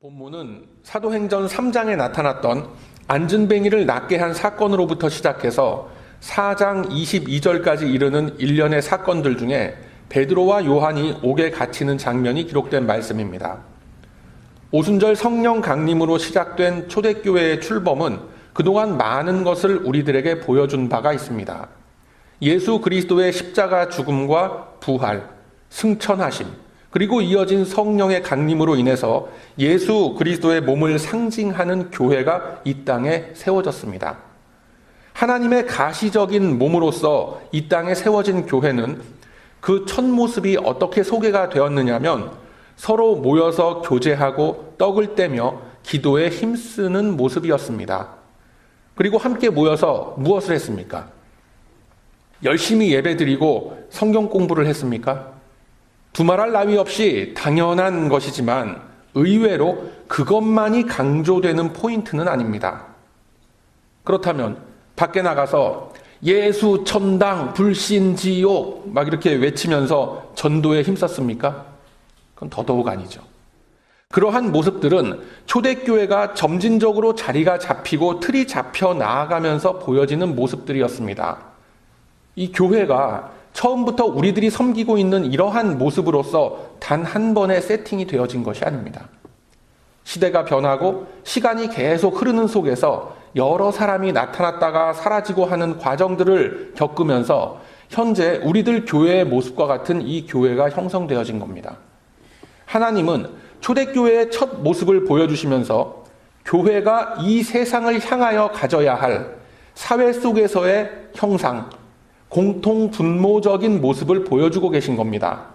본문은 사도행전 3장에 나타났던 안진뱅이를 낫게 한 사건으로부터 시작해서 4장 22절까지 이르는 일련의 사건들 중에 베드로와 요한이 옥에 갇히는 장면이 기록된 말씀입니다. 오순절 성령 강림으로 시작된 초대교회의 출범은 그동안 많은 것을 우리들에게 보여준 바가 있습니다. 예수 그리스도의 십자가 죽음과 부활, 승천하심, 그리고 이어진 성령의 강림으로 인해서 예수 그리스도의 몸을 상징하는 교회가 이 땅에 세워졌습니다. 하나님의 가시적인 몸으로서 이 땅에 세워진 교회는 그 첫 모습이 어떻게 소개가 되었느냐면 서로 모여서 교제하고 떡을 떼며 기도에 힘쓰는 모습이었습니다. 그리고 함께 모여서 무엇을 했습니까? 열심히 예배드리고 성경 공부를 했습니까? 두말할 나위 없이 당연한 것이지만 의외로 그것만이 강조되는 포인트는 아닙니다. 그렇다면 밖에 나가서 예수 천당 불신지옥 막 이렇게 외치면서 전도에 힘썼습니까? 그건 더더욱 아니죠. 그러한 모습들은 초대교회가 점진적으로 자리가 잡히고 틀이 잡혀 나아가면서 보여지는 모습들이었습니다. 이 교회가 처음부터 우리들이 섬기고 있는 이러한 모습으로서 단 한 번의 세팅이 되어진 것이 아닙니다. 시대가 변하고 시간이 계속 흐르는 속에서 여러 사람이 나타났다가 사라지고 하는 과정들을 겪으면서 현재 우리들 교회의 모습과 같은 이 교회가 형성되어진 겁니다. 하나님은 초대교회의 첫 모습을 보여주시면서 교회가 이 세상을 향하여 가져야 할 사회 속에서의 형상, 공통 분모적인 모습을 보여주고 계신 겁니다.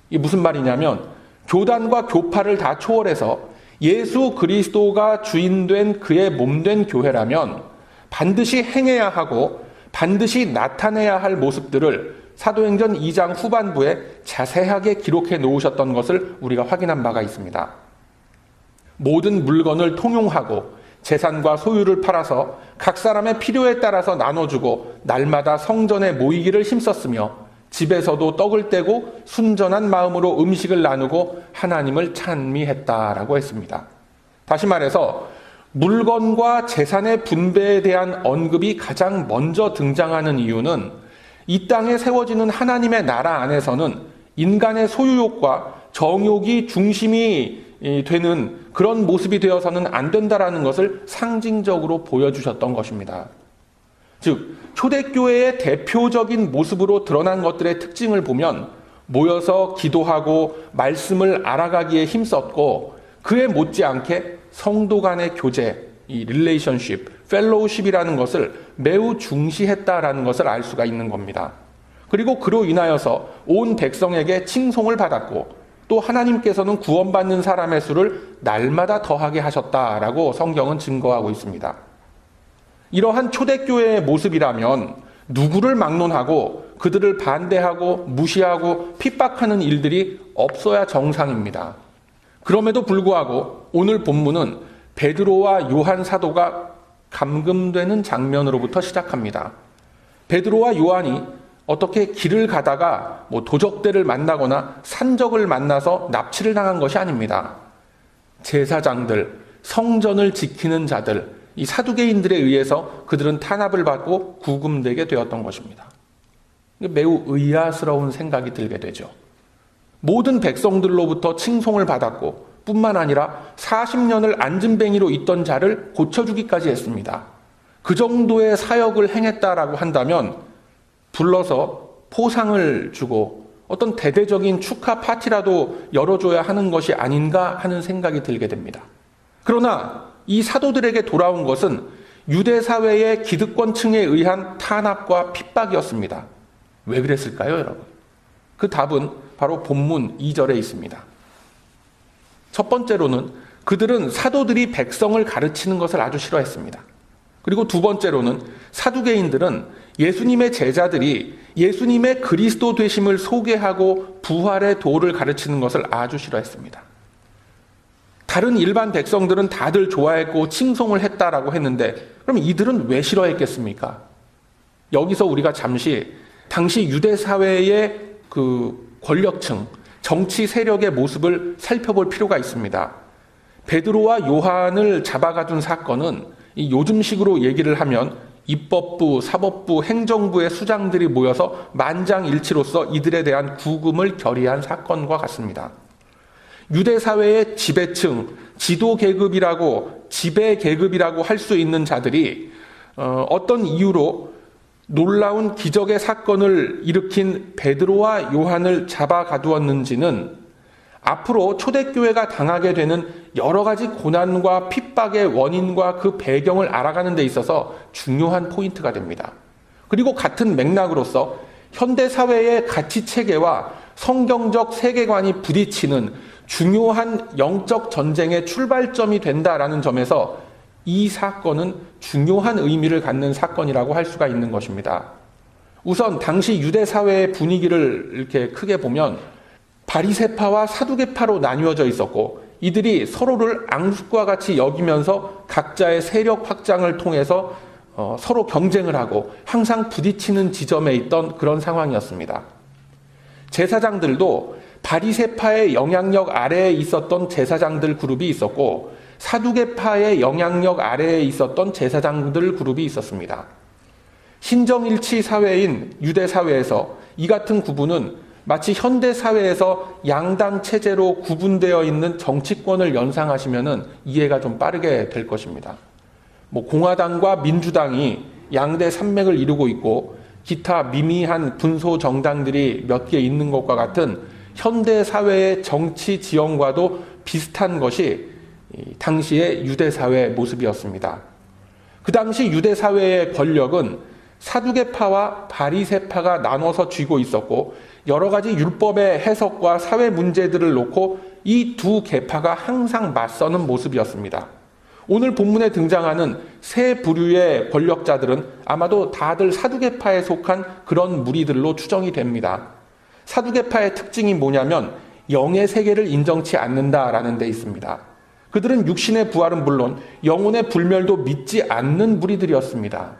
이게 무슨 말이냐면 교단과 교파를 다 초월해서 예수 그리스도가 주인된 그의 몸된 교회라면 반드시 행해야 하고 반드시 나타내야 할 모습들을 사도행전 2장 후반부에 자세하게 기록해 놓으셨던 것을 우리가 확인한 바가 있습니다. 모든 물건을 통용하고 재산과 소유를 팔아서 각 사람의 필요에 따라서 나눠주고 날마다 성전에 모이기를 힘썼으며 집에서도 떡을 떼고 순전한 마음으로 음식을 나누고 하나님을 찬미했다라고 했습니다. 다시 말해서 물건과 재산의 분배에 대한 언급이 가장 먼저 등장하는 이유는 이 땅에 세워지는 하나님의 나라 안에서는 인간의 소유욕과 정욕이 중심이 되는 그런 모습이 되어서는 안 된다라는 것을 상징적으로 보여주셨던 것입니다. 즉 초대교회의 대표적인 모습으로 드러난 것들의 특징을 보면 모여서 기도하고 말씀을 알아가기에 힘썼고 그에 못지않게 성도 간의 교제, 이 릴레이션십, 펠로우십이라는 것을 매우 중시했다라는 것을 알 수가 있는 겁니다. 그리고 그로 인하여서 온 백성에게 칭송을 받았고 또 하나님께서는 구원받는 사람의 수를 날마다 더하게 하셨다라고 성경은 증거하고 있습니다. 이러한 초대교회의 모습이라면 누구를 막론하고 그들을 반대하고 무시하고 핍박하는 일들이 없어야 정상입니다. 그럼에도 불구하고 오늘 본문은 베드로와 요한 사도가 감금되는 장면으로부터 시작합니다. 베드로와 요한이 어떻게 길을 가다가 도적들을 만나거나 산적을 만나서 납치를 당한 것이 아닙니다. 제사장들, 성전을 지키는 자들, 이 사두개인들에 의해서 그들은 탄압을 받고 구금되게 되었던 것입니다. 매우 의아스러운 생각이 들게 되죠. 모든 백성들로부터 칭송을 받았고 뿐만 아니라 40년을 안진뱅이로 있던 자를 고쳐주기까지 했습니다. 그 정도의 사역을 행했다라고 한다면 불러서 포상을 주고 어떤 대대적인 축하 파티라도 열어줘야 하는 것이 아닌가 하는 생각이 들게 됩니다. 그러나 이 사도들에게 돌아온 것은 유대 사회의 기득권층에 의한 탄압과 핍박이었습니다. 왜 그랬을까요, 여러분? 그 답은 바로 본문 2절에 있습니다. 첫 번째로는 그들은 사도들이 백성을 가르치는 것을 아주 싫어했습니다. 그리고 두 번째로는 사두개인들은 예수님의 제자들이 예수님의 그리스도 되심을 소개하고 부활의 도를 가르치는 것을 아주 싫어했습니다. 다른 일반 백성들은 다들 좋아했고 칭송을 했다라고 했는데 그럼 이들은 왜 싫어했겠습니까? 여기서 우리가 잠시 당시 유대 사회의 그 권력층, 정치 세력의 모습을 살펴볼 필요가 있습니다. 베드로와 요한을 잡아가둔 사건은 요즘식으로 얘기를 하면 입법부, 사법부, 행정부의 수장들이 모여서 만장일치로서 이들에 대한 구금을 결의한 사건과 같습니다. 유대 사회의 지배층, 지도 계급이라고 지배 계급이라고 할 수 있는 자들이 어떤 이유로 놀라운 기적의 사건을 일으킨 베드로와 요한을 잡아 가두었는지는 앞으로 초대교회가 당하게 되는 여러 가지 고난과 핍박의 원인과 그 배경을 알아가는 데 있어서 중요한 포인트가 됩니다. 그리고 같은 맥락으로서 현대사회의 가치체계와 성경적 세계관이 부딪히는 중요한 영적 전쟁의 출발점이 된다라는 점에서 이 사건은 중요한 의미를 갖는 사건이라고 할 수가 있는 것입니다. 우선 당시 유대 사회의 분위기를 이렇게 크게 보면 바리새파와 사두개파로 나뉘어져 있었고 이들이 서로를 앙숙과 같이 여기면서 각자의 세력 확장을 통해서 서로 경쟁을 하고 항상 부딪히는 지점에 있던 그런 상황이었습니다. 제사장들도 바리새파의 영향력 아래에 있었던 제사장들 그룹이 있었고 사두개파의 영향력 아래에 있었던 제사장들 그룹이 있었습니다. 신정일치 사회인 유대 사회에서 이 같은 구분은 마치 현대 사회에서 양당 체제로 구분되어 있는 정치권을 연상하시면 이해가 좀 빠르게 될 것입니다. 공화당과 민주당이 양대 산맥을 이루고 있고 기타 미미한 분소 정당들이 몇 개 있는 것과 같은 현대 사회의 정치 지형과도 비슷한 것이 당시의 유대 사회의 모습이었습니다. 그 당시 유대 사회의 권력은 사두개파와 바리새파가 나눠서 쥐고 있었고 여러 가지 율법의 해석과 사회 문제들을 놓고 이 두 계파가 항상 맞서는 모습이었습니다. 오늘 본문에 등장하는 세 부류의 권력자들은 아마도 다들 사두개파에 속한 그런 무리들로 추정이 됩니다. 사두개파의 특징이 뭐냐면 영의 세계를 인정치 않는다라는 데 있습니다. 그들은 육신의 부활은 물론 영혼의 불멸도 믿지 않는 무리들이었습니다.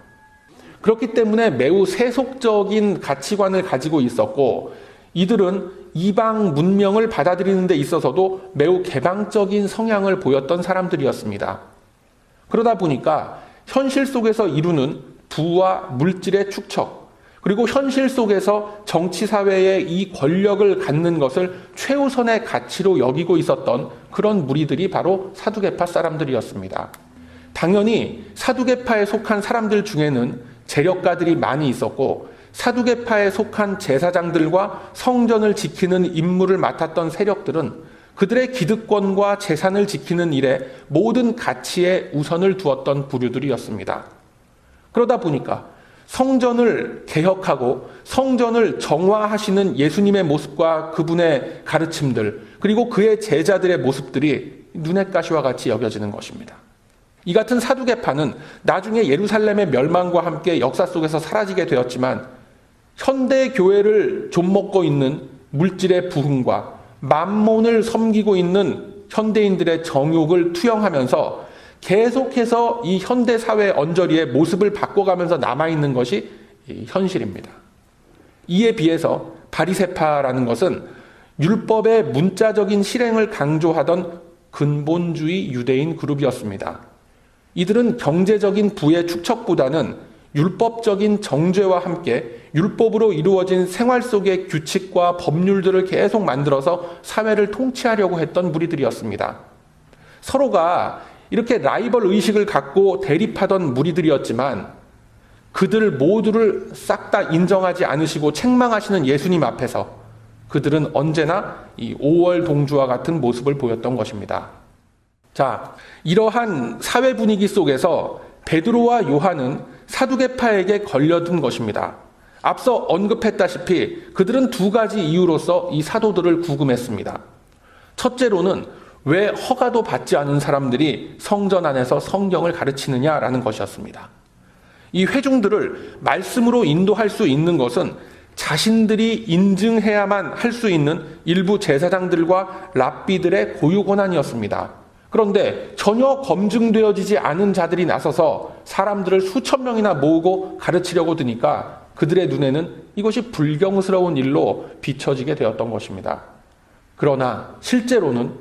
그렇기 때문에 매우 세속적인 가치관을 가지고 있었고 이들은 이방 문명을 받아들이는 데 있어서도 매우 개방적인 성향을 보였던 사람들이었습니다. 그러다 보니까 현실 속에서 이루는 부와 물질의 축적, 그리고 현실 속에서 정치사회의 이 권력을 갖는 것을 최우선의 가치로 여기고 있었던 그런 무리들이 바로 사두개파 사람들이었습니다. 당연히 사두개파에 속한 사람들 중에는 재력가들이 많이 있었고 사두개파에 속한 제사장들과 성전을 지키는 임무를 맡았던 세력들은 그들의 기득권과 재산을 지키는 일에 모든 가치에 우선을 두었던 부류들이었습니다. 그러다 보니까 성전을 개혁하고 성전을 정화하시는 예수님의 모습과 그분의 가르침들 그리고 그의 제자들의 모습들이 눈의 가시와 같이 여겨지는 것입니다. 이 같은 사두개파는 나중에 예루살렘의 멸망과 함께 역사 속에서 사라지게 되었지만 현대 교회를 좀먹고 있는 물질의 부흥과 만몬을 섬기고 있는 현대인들의 정욕을 투영하면서 계속해서 이 현대 사회 언저리의 모습을 바꿔가면서 남아있는 것이 현실입니다. 이에 비해서 바리새파라는 것은 율법의 문자적인 실행을 강조하던 근본주의 유대인 그룹이었습니다. 이들은 경제적인 부의 축척보다는 율법적인 정죄와 함께 율법으로 이루어진 생활 속의 규칙과 법률들을 계속 만들어서 사회를 통치하려고 했던 무리들이었습니다. 서로가 이렇게 라이벌 의식을 갖고 대립하던 무리들이었지만 그들 모두를 싹 다 인정하지 않으시고 책망하시는 예수님 앞에서 그들은 언제나 이 5월 동주와 같은 모습을 보였던 것입니다. 자, 이러한 사회 분위기 속에서 베드로와 요한은 사두개파에게 걸려든 것입니다. 앞서 언급했다시피 그들은 두 가지 이유로서 이 사도들을 구금했습니다. 첫째로는 왜 허가도 받지 않은 사람들이 성전 안에서 성경을 가르치느냐라는 것이었습니다. 이 회중들을 말씀으로 인도할 수 있는 것은 자신들이 인증해야만 할 수 있는 일부 제사장들과 랍비들의 고유 권한이었습니다. 그런데 전혀 검증되어지지 않은 자들이 나서서 사람들을 수천 명이나 모으고 가르치려고 드니까 그들의 눈에는 이것이 불경스러운 일로 비춰지게 되었던 것입니다. 그러나 실제로는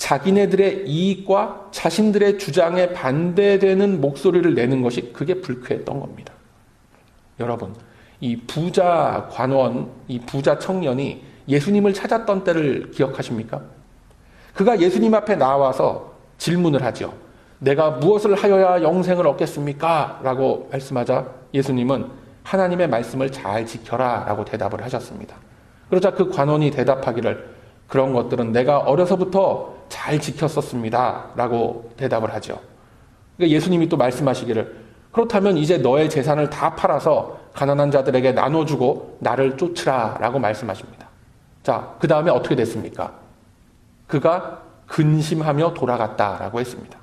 자기네들의 이익과 자신들의 주장에 반대되는 목소리를 내는 것이 그게 불쾌했던 겁니다. 여러분, 이 부자 관원, 이 부자 청년이 예수님을 찾았던 때를 기억하십니까? 그가 예수님 앞에 나와서 질문을 하죠. 내가 무엇을 하여야 영생을 얻겠습니까? 라고 말씀하자 예수님은 하나님의 말씀을 잘 지켜라 라고 대답을 하셨습니다. 그러자 그 관원이 대답하기를 그런 것들은 내가 어려서부터 잘 지켰었습니다 라고 대답을 하죠. 그러니까 예수님이 또 말씀하시기를 그렇다면 이제 너의 재산을 다 팔아서 가난한 자들에게 나눠주고 나를 쫓으라 라고 말씀하십니다. 자, 그 다음에 어떻게 됐습니까? 그가 근심하며 돌아갔다라고 했습니다.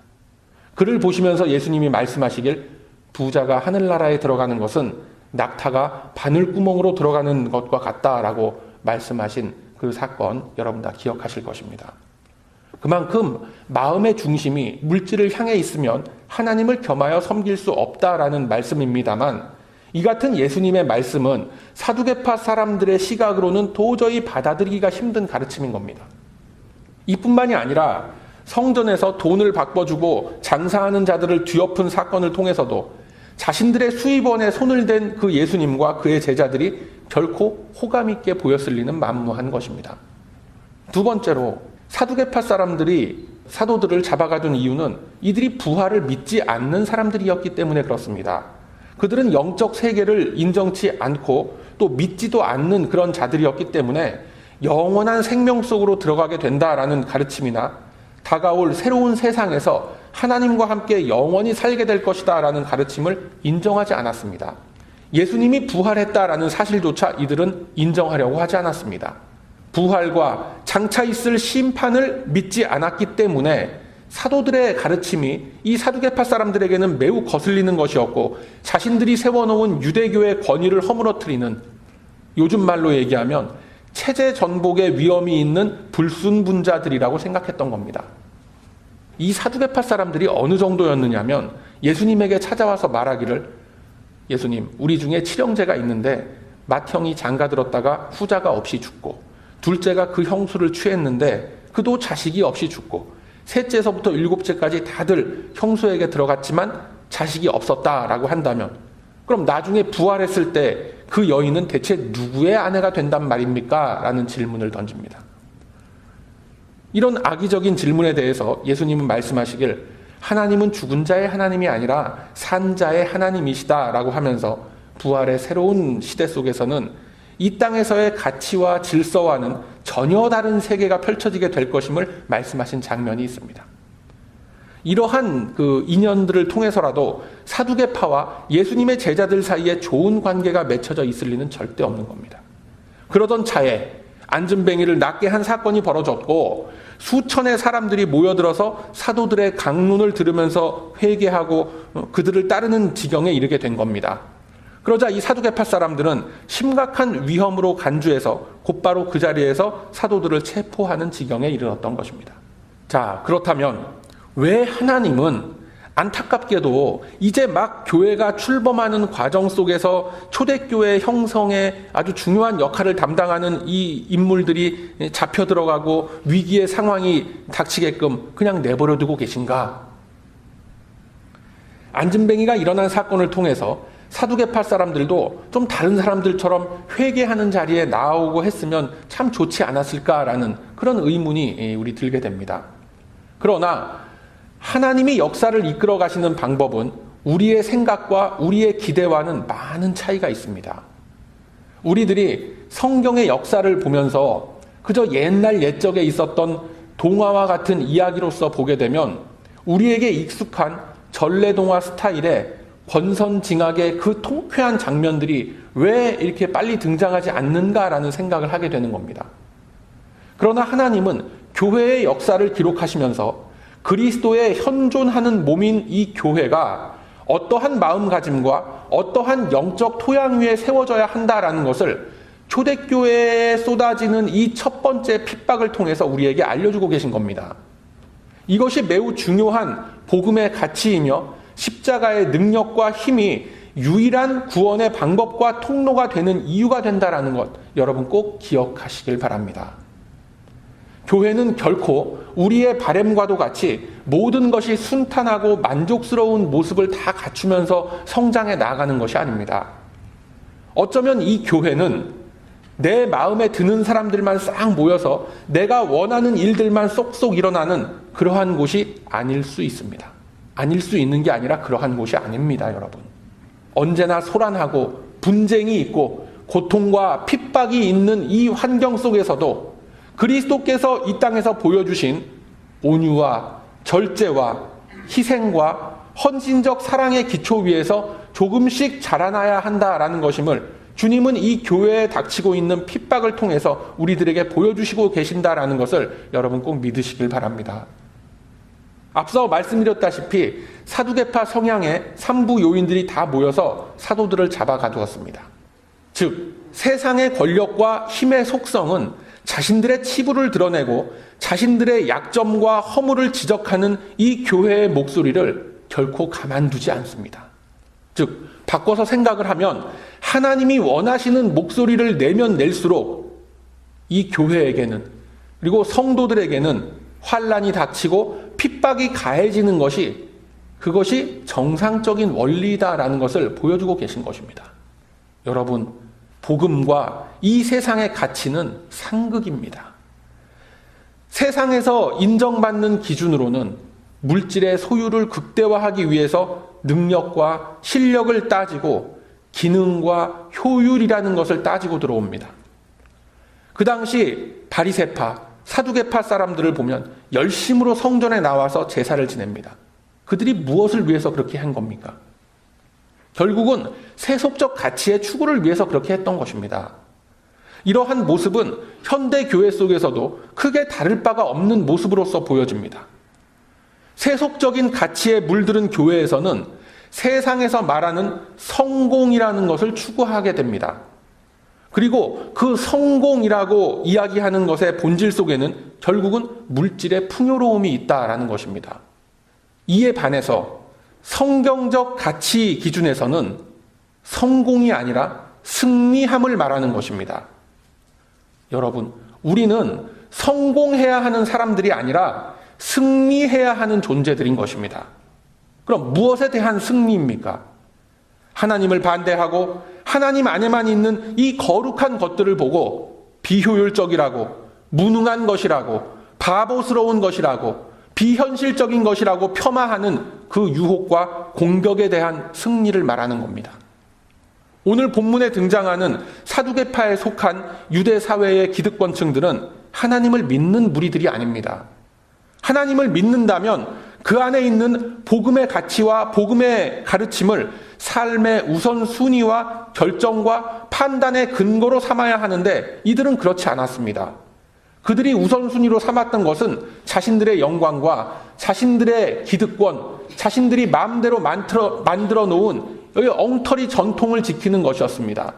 그를 보시면서 예수님이 말씀하시길 부자가 하늘나라에 들어가는 것은 낙타가 바늘구멍으로 들어가는 것과 같다라고 말씀하신 그 사건 여러분 다 기억하실 것입니다. 그만큼 마음의 중심이 물질을 향해 있으면 하나님을 겸하여 섬길 수 없다라는 말씀입니다만 이 같은 예수님의 말씀은 사두개파 사람들의 시각으로는 도저히 받아들이기가 힘든 가르침인 겁니다. 이뿐만이 아니라 성전에서 돈을 바꿔주고 장사하는 자들을 뒤엎은 사건을 통해서도 자신들의 수입원에 손을 댄 그 예수님과 그의 제자들이 결코 호감 있게 보였을 리는 만무한 것입니다. 두 번째로 사두개파 사람들이 사도들을 잡아가둔 이유는 이들이 부활을 믿지 않는 사람들이었기 때문에 그렇습니다. 그들은 영적 세계를 인정치 않고 또 믿지도 않는 그런 자들이었기 때문에 영원한 생명 속으로 들어가게 된다라는 가르침이나 다가올 새로운 세상에서 하나님과 함께 영원히 살게 될 것이다 라는 가르침을 인정하지 않았습니다. 예수님이 부활했다라는 사실조차 이들은 인정하려고 하지 않았습니다. 부활과 장차 있을 심판을 믿지 않았기 때문에 사도들의 가르침이 이 사두개파 사람들에게는 매우 거슬리는 것이었고 자신들이 세워놓은 유대교의 권위를 허물어뜨리는, 요즘 말로 얘기하면 체제 전복의 위험이 있는 불순분자들이라고 생각했던 겁니다. 이 사두개파 사람들이 어느 정도였느냐면 예수님에게 찾아와서 말하기를 예수님, 우리 중에 칠형제가 있는데 맏형이 장가들었다가 후자가 없이 죽고 둘째가 그 형수를 취했는데 그도 자식이 없이 죽고 셋째에서부터 일곱째까지 다들 형수에게 들어갔지만 자식이 없었다라고 한다면 그럼 나중에 부활했을 때 그 여인은 대체 누구의 아내가 된단 말입니까? 라는 질문을 던집니다. 이런 악의적인 질문에 대해서 예수님은 말씀하시길 하나님은 죽은 자의 하나님이 아니라 산 자의 하나님이시다라고 하면서 부활의 새로운 시대 속에서는 이 땅에서의 가치와 질서와는 전혀 다른 세계가 펼쳐지게 될 것임을 말씀하신 장면이 있습니다. 이러한 그 인연들을 통해서라도 사두개파와 예수님의 제자들 사이에 좋은 관계가 맺혀져 있을 리는 절대 없는 겁니다. 그러던 차에 안진뱅이를 낫게 한 사건이 벌어졌고 수천의 사람들이 모여들어서 사도들의 강론을 들으면서 회개하고 그들을 따르는 지경에 이르게 된 겁니다. 그러자 이 사두개파 사람들은 심각한 위험으로 간주해서 곧바로 그 자리에서 사도들을 체포하는 지경에 이르렀던 것입니다. 자, 그렇다면 왜 하나님은 안타깝게도 이제 막 교회가 출범하는 과정 속에서 초대교회 형성에 아주 중요한 역할을 담당하는 이 인물들이 잡혀 들어가고 위기의 상황이 닥치게끔 그냥 내버려 두고 계신가? 안진뱅이가 일어난 사건을 통해서 사두개파 사람들도 좀 다른 사람들처럼 회개하는 자리에 나오고 했으면 참 좋지 않았을까라는 그런 의문이 우리 들게 됩니다. 그러나 하나님이 역사를 이끌어 가시는 방법은 우리의 생각과 우리의 기대와는 많은 차이가 있습니다. 우리들이 성경의 역사를 보면서 그저 옛날 옛적에 있었던 동화와 같은 이야기로서 보게 되면 우리에게 익숙한 전래동화 스타일의 권선징악의 그 통쾌한 장면들이 왜 이렇게 빨리 등장하지 않는가라는 생각을 하게 되는 겁니다. 그러나 하나님은 교회의 역사를 기록하시면서 그리스도의 현존하는 몸인 이 교회가 어떠한 마음가짐과 어떠한 영적 토양 위에 세워져야 한다라는 것을 초대교회에 쏟아지는 이 첫 번째 핍박을 통해서 우리에게 알려주고 계신 겁니다. 이것이 매우 중요한 복음의 가치이며 십자가의 능력과 힘이 유일한 구원의 방법과 통로가 되는 이유가 된다라는 것 여러분 꼭 기억하시길 바랍니다. 교회는 결코 우리의 바램과도 같이 모든 것이 순탄하고 만족스러운 모습을 다 갖추면서 성장해 나아가는 것이 아닙니다. 어쩌면 이 교회는 내 마음에 드는 사람들만 싹 모여서 내가 원하는 일들만 쏙쏙 일어나는 그러한 곳이 아닐 수 있습니다. 아닐 수 있는 게 아니라 그러한 곳이 아닙니다, 여러분. 언제나 소란하고 분쟁이 있고 고통과 핍박이 있는 이 환경 속에서도 그리스도께서 이 땅에서 보여주신 온유와 절제와 희생과 헌신적 사랑의 기초 위에서 조금씩 자라나야 한다라는 것임을 주님은 이 교회에 닥치고 있는 핍박을 통해서 우리들에게 보여주시고 계신다라는 것을 여러분 꼭 믿으시길 바랍니다. 앞서 말씀드렸다시피 사두개파 성향의 3부 요인들이 다 모여서 사도들을 잡아 가두었습니다. 즉 세상의 권력과 힘의 속성은 자신들의 치부를 드러내고 자신들의 약점과 허물을 지적하는 이 교회의 목소리를 결코 가만두지 않습니다. 즉 바꿔서 생각을 하면 하나님이 원하시는 목소리를 내면 낼수록 이 교회에게는 그리고 성도들에게는 환난이 닥치고 핍박이 가해지는 것이 그것이 정상적인 원리다라는 것을 보여주고 계신 것입니다. 여러분, 복음과 이 세상의 가치는 상극입니다. 세상에서 인정받는 기준으로는 물질의 소유를 극대화하기 위해서 능력과 실력을 따지고 기능과 효율이라는 것을 따지고 들어옵니다. 그 당시 바리새파, 사두개파 사람들을 보면 열심으로 성전에 나와서 제사를 지냅니다. 그들이 무엇을 위해서 그렇게 한 겁니까? 결국은 세속적 가치의 추구를 위해서 그렇게 했던 것입니다. 이러한 모습은 현대 교회 속에서도 크게 다를 바가 없는 모습으로서 보여집니다. 세속적인 가치에 물들은 교회에서는 세상에서 말하는 성공이라는 것을 추구하게 됩니다. 그리고 그 성공이라고 이야기하는 것의 본질 속에는 결국은 물질의 풍요로움이 있다라는 것입니다. 이에 반해서 성경적 가치 기준에서는 성공이 아니라 승리함을 말하는 것입니다. 여러분, 우리는 성공해야 하는 사람들이 아니라 승리해야 하는 존재들인 것입니다. 그럼 무엇에 대한 승리입니까? 하나님을 반대하고 하나님 안에만 있는 이 거룩한 것들을 보고 비효율적이라고, 무능한 것이라고, 바보스러운 것이라고, 비현실적인 것이라고 폄하하는 그 유혹과 공격에 대한 승리를 말하는 겁니다. 오늘 본문에 등장하는 사두개파에 속한 유대 사회의 기득권층들은 하나님을 믿는 무리들이 아닙니다. 하나님을 믿는다면 그 안에 있는 복음의 가치와 복음의 가르침을 삶의 우선순위와 결정과 판단의 근거로 삼아야 하는데 이들은 그렇지 않았습니다. 그들이 우선순위로 삼았던 것은 자신들의 영광과 자신들의 기득권, 자신들이 마음대로 만들어 놓은 엉터리 전통을 지키는 것이었습니다.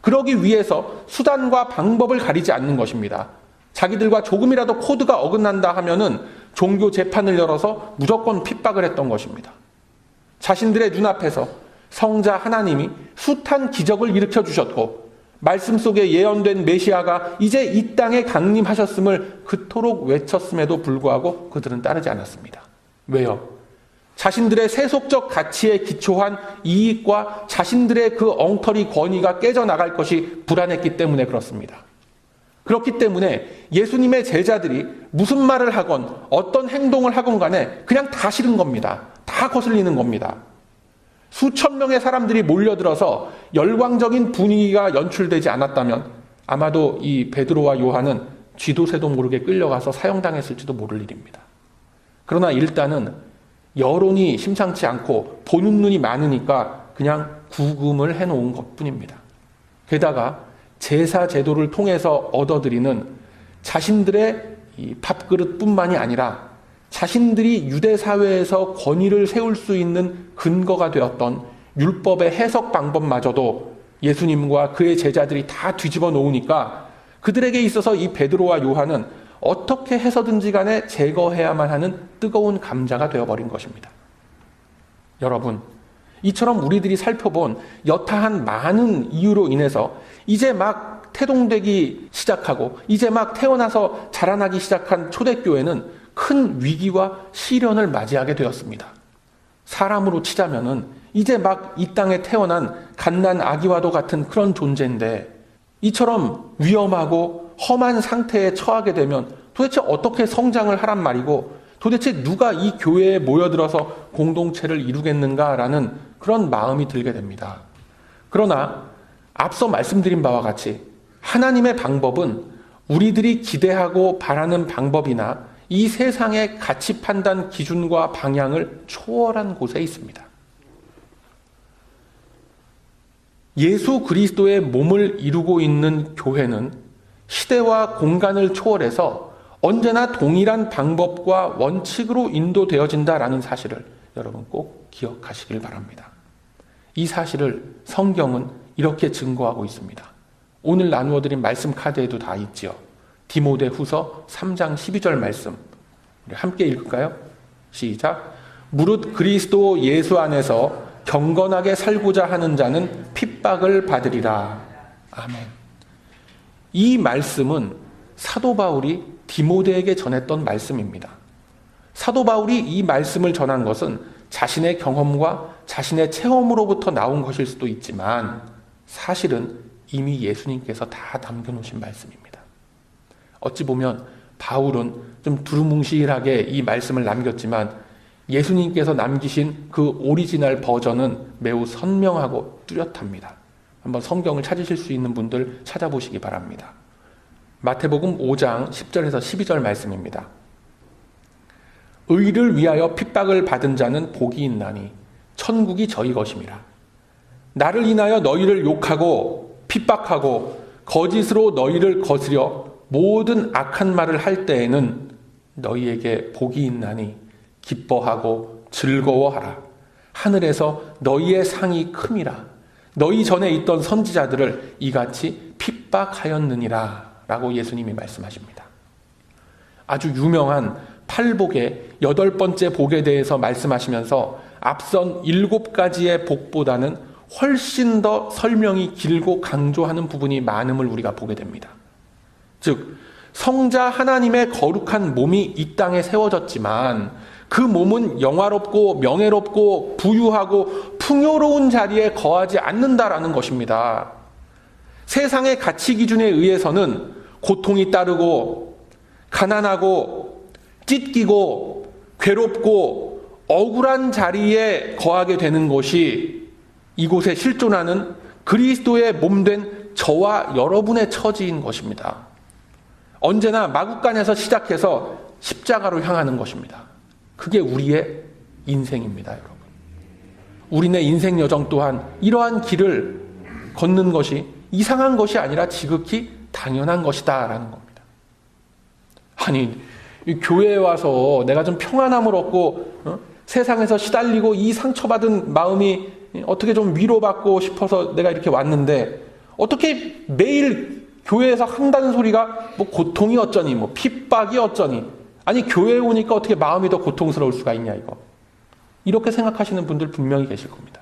그러기 위해서 수단과 방법을 가리지 않는 것입니다. 자기들과 조금이라도 코드가 어긋난다 하면은 종교 재판을 열어서 무조건 핍박을 했던 것입니다. 자신들의 눈앞에서 성자 하나님이 숱한 기적을 일으켜 주셨고 말씀 속에 예언된 메시아가 이제 이 땅에 강림하셨음을 그토록 외쳤음에도 불구하고 그들은 따르지 않았습니다. 왜요? 자신들의 세속적 가치에 기초한 이익과 자신들의 그 엉터리 권위가 깨져나갈 것이 불안했기 때문에 그렇습니다. 그렇기 때문에 예수님의 제자들이 무슨 말을 하건 어떤 행동을 하건 간에 그냥 다 싫은 겁니다. 다 거슬리는 겁니다. 수천 명의 사람들이 몰려들어서 열광적인 분위기가 연출되지 않았다면 아마도 이 베드로와 요한은 쥐도 새도 모르게 끌려가서 사형당했을지도 모를 일입니다. 그러나 일단은 여론이 심상치 않고 보는 눈이 많으니까 그냥 구금을 해놓은 것뿐입니다. 게다가 제사 제도를 통해서 얻어들이는 자신들의 이 밥그릇뿐만이 아니라 자신들이 유대 사회에서 권위를 세울 수 있는 근거가 되었던 율법의 해석 방법마저도 예수님과 그의 제자들이 다 뒤집어 놓으니까 그들에게 있어서 이 베드로와 요한은 어떻게 해서든지 간에 제거해야만 하는 뜨거운 감자가 되어버린 것입니다. 여러분, 이처럼 우리들이 살펴본 여타한 많은 이유로 인해서 이제 막 태동되기 시작하고 이제 막 태어나서 자라나기 시작한 초대교회는 큰 위기와 시련을 맞이하게 되었습니다. 사람으로 치자면은 이제 막 이 땅에 태어난 갓난 아기와도 같은 그런 존재인데 이처럼 위험하고 험한 상태에 처하게 되면 도대체 어떻게 성장을 하란 말이고 도대체 누가 이 교회에 모여들어서 공동체를 이루겠는가라는 그런 마음이 들게 됩니다. 그러나 앞서 말씀드린 바와 같이 하나님의 방법은 우리들이 기대하고 바라는 방법이나 이 세상의 가치 판단 기준과 방향을 초월한 곳에 있습니다. 예수 그리스도의 몸을 이루고 있는 교회는 시대와 공간을 초월해서 언제나 동일한 방법과 원칙으로 인도되어진다라는 사실을 여러분 꼭 기억하시길 바랍니다. 이 사실을 성경은 이렇게 증거하고 있습니다. 오늘 나누어드린 말씀 카드에도 다 있지요. 디모데 후서 3장 12절 말씀 우리 함께 읽을까요? 시작. 무릇 그리스도 예수 안에서 경건하게 살고자 하는 자는 핍박을 받으리라. 아멘. 이 말씀은 사도 바울이 디모데에게 전했던 말씀입니다. 사도 바울이 이 말씀을 전한 것은 자신의 경험과 자신의 체험으로부터 나온 것일 수도 있지만 사실은 이미 예수님께서 다 남겨놓으신 말씀입니다. 어찌 보면 바울은 좀 두루뭉실하게 이 말씀을 남겼지만 예수님께서 남기신 그 오리지널 버전은 매우 선명하고 뚜렷합니다. 한번 성경을 찾으실 수 있는 분들 찾아보시기 바랍니다. 마태복음 5장 10절에서 12절 말씀입니다. 의를 위하여 핍박을 받은 자는 복이 있나니 천국이 저희 것임이라. 나를 인하여 너희를 욕하고 핍박하고 거짓으로 너희를 거스려 모든 악한 말을 할 때에는 너희에게 복이 있나니 기뻐하고 즐거워하라. 하늘에서 너희의 상이 큼이라. 너희 전에 있던 선지자들을 이같이 핍박하였느니라 라고 예수님이 말씀하십니다. 아주 유명한 팔복의 8번째 복에 대해서 말씀하시면서 앞선 7가지의 복보다는 훨씬 더 설명이 길고 강조하는 부분이 많음을 우리가 보게 됩니다. 즉 성자 하나님의 거룩한 몸이 이 땅에 세워졌지만 그 몸은 영화롭고 명예롭고 부유하고 풍요로운 자리에 거하지 않는다라는 것입니다. 세상의 가치 기준에 의해서는 고통이 따르고 가난하고 찢기고 괴롭고 억울한 자리에 거하게 되는 것이 이곳에 실존하는 그리스도의 몸된 저와 여러분의 처지인 것입니다. 언제나 마구간에서 시작해서 십자가로 향하는 것입니다. 그게 우리의 인생입니다, 여러분. 우리네 인생 여정 또한 이러한 길을 걷는 것이 이상한 것이 아니라 지극히 당연한 것이다라는 겁니다. 아니, 이 교회에 와서 내가 좀 평안함을 얻고 세상에서 시달리고 이 상처받은 마음이 어떻게 좀 위로받고 싶어서 내가 이렇게 왔는데 어떻게 매일 교회에서 한다는 소리가 뭐 고통이 어쩌니 뭐 핍박이 어쩌니 아니 교회에 오니까 어떻게 마음이 더 고통스러울 수가 있냐 이거. 이렇게 생각하시는 분들 분명히 계실 겁니다.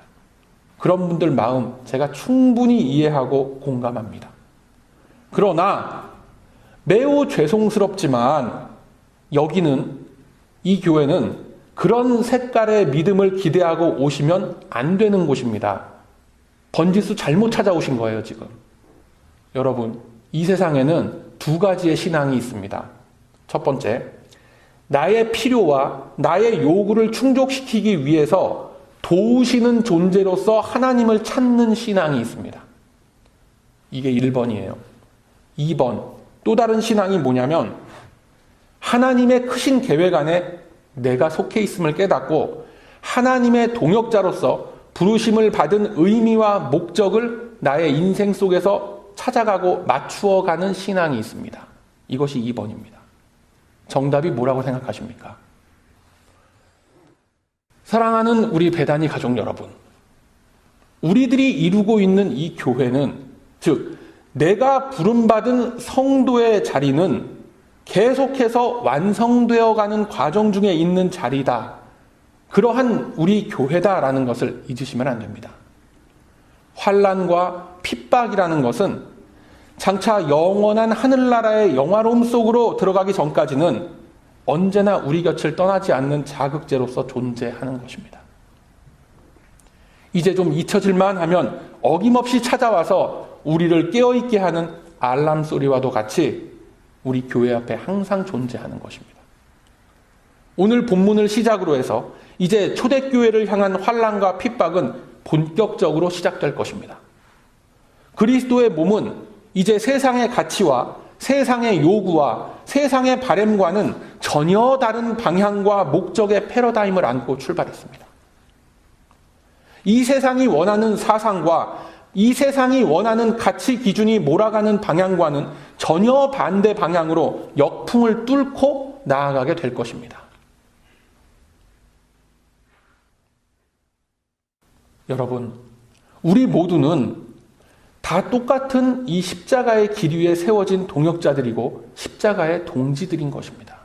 그런 분들 마음 제가 충분히 이해하고 공감합니다. 그러나 매우 죄송스럽지만 여기는 이 교회는 그런 색깔의 믿음을 기대하고 오시면 안 되는 곳입니다. 번지수 잘못 찾아오신 거예요 지금. 여러분 이 세상에는 2가지의 신앙이 있습니다. 첫 번째, 나의 필요와 나의 요구를 충족시키기 위해서 도우시는 존재로서 하나님을 찾는 신앙이 있습니다. 이게 1번이에요. 2번, 또 다른 신앙이 뭐냐면 하나님의 크신 계획 안에 내가 속해 있음을 깨닫고 하나님의 동역자로서 부르심을 받은 의미와 목적을 나의 인생 속에서 찾아가고 맞추어가는 신앙이 있습니다. 이것이 2번입니다. 정답이 뭐라고 생각하십니까? 사랑하는 우리 배단위 가족 여러분, 우리들이 이루고 있는 이 교회는 즉 내가 부름받은 성도의 자리는 계속해서 완성되어가는 과정 중에 있는 자리다. 그러한 우리 교회다라는 것을 잊으시면 안 됩니다. 환난과 핍박이라는 것은 장차 영원한 하늘나라의 영화로움 속으로 들어가기 전까지는 언제나 우리 곁을 떠나지 않는 자극제로서 존재하는 것입니다. 이제 좀 잊혀질만 하면 어김없이 찾아와서 우리를 깨어있게 하는 알람 소리와도 같이 우리 교회 앞에 항상 존재하는 것입니다. 오늘 본문을 시작으로 해서 이제 초대교회를 향한 환난과 핍박은 본격적으로 시작될 것입니다. 그리스도의 몸은 이제 세상의 가치와 세상의 요구와 세상의 바램과는 전혀 다른 방향과 목적의 패러다임을 안고 출발했습니다. 이 세상이 원하는 사상과 이 세상이 원하는 가치 기준이 몰아가는 방향과는 전혀 반대 방향으로 역풍을 뚫고 나아가게 될 것입니다. 여러분, 우리 모두는 다 똑같은 이 십자가의 길 위에 세워진 동역자들이고 십자가의 동지들인 것입니다.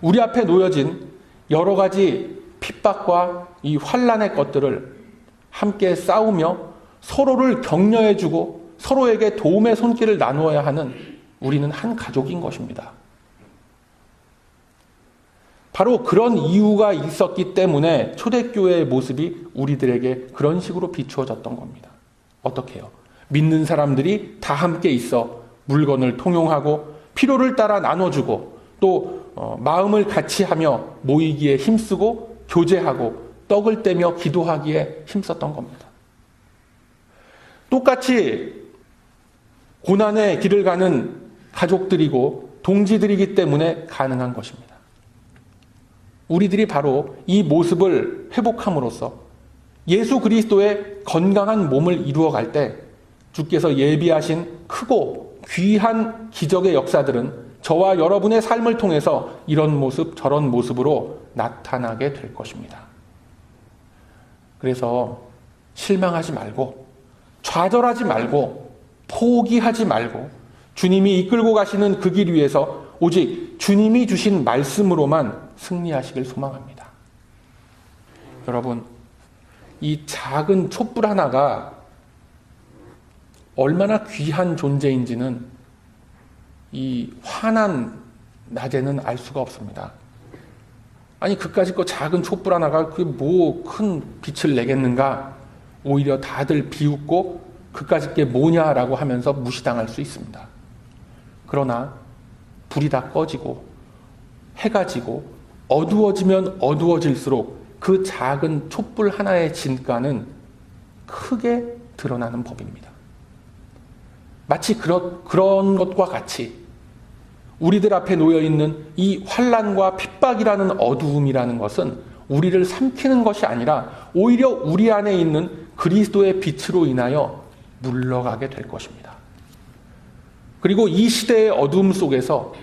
우리 앞에 놓여진 여러 가지 핍박과 이 환난의 것들을 함께 싸우며 서로를 격려해주고 서로에게 도움의 손길을 나누어야 하는 우리는 한 가족인 것입니다. 바로 그런 이유가 있었기 때문에 초대교회의 모습이 우리들에게 그런 식으로 비추어졌던 겁니다. 어떻게 해요? 믿는 사람들이 다 함께 있어 물건을 통용하고 필요를 따라 나눠주고 또 마음을 같이 하며 모이기에 힘쓰고 교제하고 떡을 떼며 기도하기에 힘썼던 겁니다. 똑같이 고난의 길을 가는 가족들이고 동지들이기 때문에 가능한 것입니다. 우리들이 바로 이 모습을 회복함으로써 예수 그리스도의 건강한 몸을 이루어갈 때 주께서 예비하신 크고 귀한 기적의 역사들은 저와 여러분의 삶을 통해서 이런 모습 저런 모습으로 나타나게 될 것입니다. 그래서 실망하지 말고 좌절하지 말고 포기하지 말고 주님이 이끌고 가시는 그 길 위에서 오직 주님이 주신 말씀으로만 승리하시길 소망합니다. 여러분, 이 작은 촛불 하나가 얼마나 귀한 존재인지는 이 환한 낮에는 알 수가 없습니다. 아니 그까짓 거 작은 촛불 하나가 그게 뭐 큰 빛을 내겠는가? 오히려 다들 비웃고 그까짓 게 뭐냐라고 하면서 무시당할 수 있습니다. 그러나 불이 다 꺼지고 해가 지고 어두워지면 어두워질수록 그 작은 촛불 하나의 진가는 크게 드러나는 법입니다. 마치 그런 것과 같이 우리들 앞에 놓여있는 이 환난과 핍박이라는 어두움이라는 것은 우리를 삼키는 것이 아니라 오히려 우리 안에 있는 그리스도의 빛으로 인하여 물러가게 될 것입니다. 그리고 이 시대의 어두움 속에서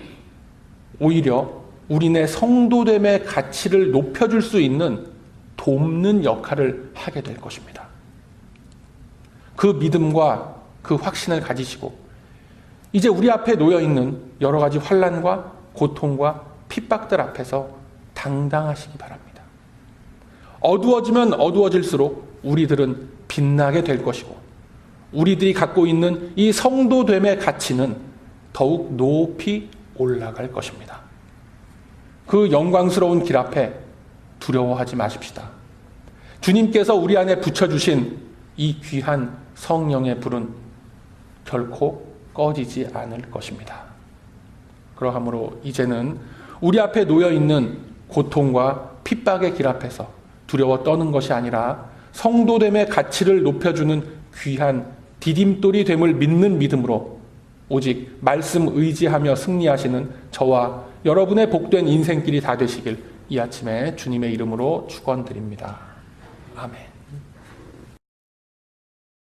오히려 우리네 성도됨의 가치를 높여줄 수 있는 돕는 역할을 하게 될 것입니다. 그 믿음과 그 확신을 가지시고 이제 우리 앞에 놓여있는 여러 가지 환난과 고통과 핍박들 앞에서 당당하시기 바랍니다. 어두워지면 어두워질수록 우리들은 빛나게 될 것이고 우리들이 갖고 있는 이 성도됨의 가치는 더욱 높이 올라갈 것입니다. 그 영광스러운 길 앞에 두려워하지 마십시다. 주님께서 우리 안에 붙여주신 이 귀한 성령의 불은 결코 꺼지지 않을 것입니다. 그러므로 이제는 우리 앞에 놓여있는 고통과 핍박의 길 앞에서 두려워 떠는 것이 아니라 성도됨의 가치를 높여주는 귀한 디딤돌이 됨을 믿는 믿음으로 오직 말씀 의지하며 승리하시는 저와 여러분의 복된 인생길이 다 되시길 이 아침에 주님의 이름으로 축원드립니다. 아멘.